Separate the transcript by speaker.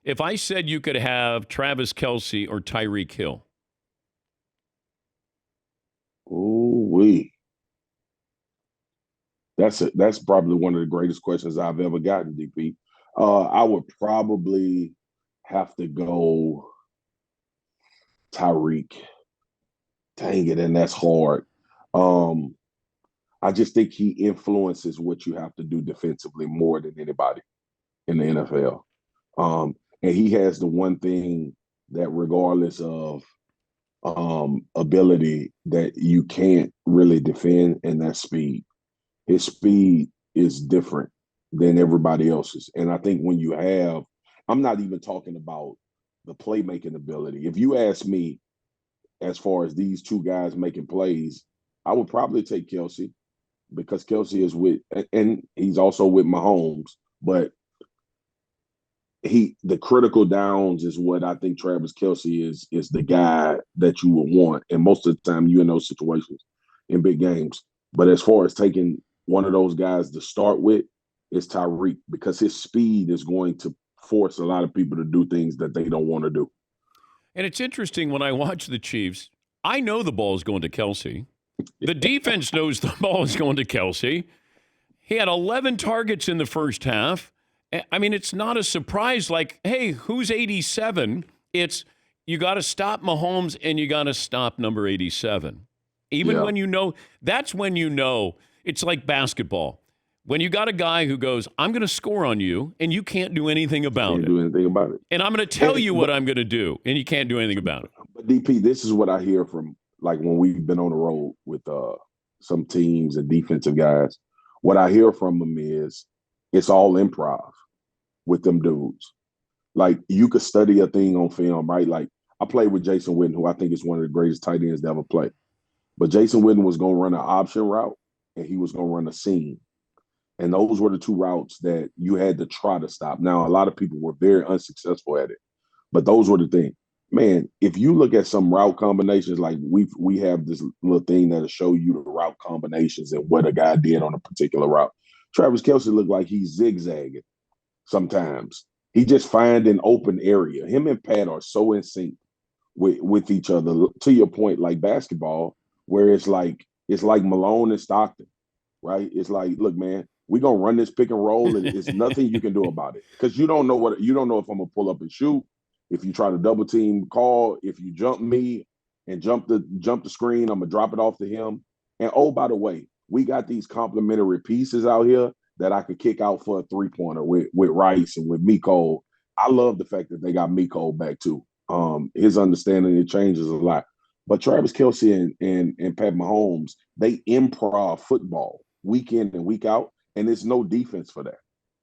Speaker 1: If I said you could have Travis Kelce or Tyreek Hill,
Speaker 2: Ooh-wee. That's probably one of the greatest questions I've ever gotten, DP. I would probably have to go Tyreek. Dang it, and that's hard. Um, I just think he influences what you have to do defensively more than anybody in the NFL. And he has the one thing that, regardless of ability, that you can't really defend, and that's speed. His speed is different than everybody else's. And I think when you have, I'm not even talking about the playmaking ability. If you ask me, as far as these two guys making plays, I would probably take Kelce because Kelce is with, and he's also with Mahomes, but the critical downs is what I think Travis Kelce is the guy that you would want. And most of the time you're in those situations in big games. But as far as taking one of those guys to start with, it's Tyreek because his speed is going to force a lot of people to do things that they don't want to do.
Speaker 1: and it's interesting when I watch the Chiefs, I know the ball is going to Kelce. The defense knows the ball is going to Kelce. He had 11 targets in the first half. I mean, it's not a surprise like, hey, who's 87? It's you got to stop Mahomes and you got to stop number 87. Even
Speaker 2: Yeah.
Speaker 1: when you know, that's when you know. It's like basketball. When you got a guy who goes, I'm going to score on you and you can't do anything about
Speaker 2: Can't
Speaker 1: it.
Speaker 2: do anything about it.
Speaker 1: And I'm going to tell you what
Speaker 2: But,
Speaker 1: I'm going to do and you can't do anything about it.
Speaker 2: but DP, this is what I hear from, like, when we've been on the road with some teams and defensive guys. What I hear from them is it's all improv with them dudes. Like, you could study a thing on film, right? Like, I played with Jason Witten, who I think is one of the greatest tight ends to ever play. But Jason Witten was going to run an option route and he was going to run a seam. And those were the two routes that you had to try to stop. Now, a lot of people were very unsuccessful at it, but those were the things. Man, if you look at some route combinations, like we have this little thing that'll show you the route combinations and what a guy did on a particular route. Travis Kelce looked like he's zigzagging sometimes. He just find an open area. Him and Pat are so in sync with each other. To your point, like basketball, where it's like Malone and Stockton, right? It's like, look, man, we're gonna run this pick and roll, and it's nothing you can do about it. Because you don't know if I'm gonna pull up and shoot, if you try to double team call, if you jump me and jump the screen, I'm gonna drop it off to him. And oh, by the way, we got these complementary pieces out here that I could kick out for a 3-pointer with Rice and with Miko. I love the fact that they got Miko back too. His understanding, it changes a lot. But Travis Kelce and Pat Mahomes, they improv football week in and week out, and there's no defense for that.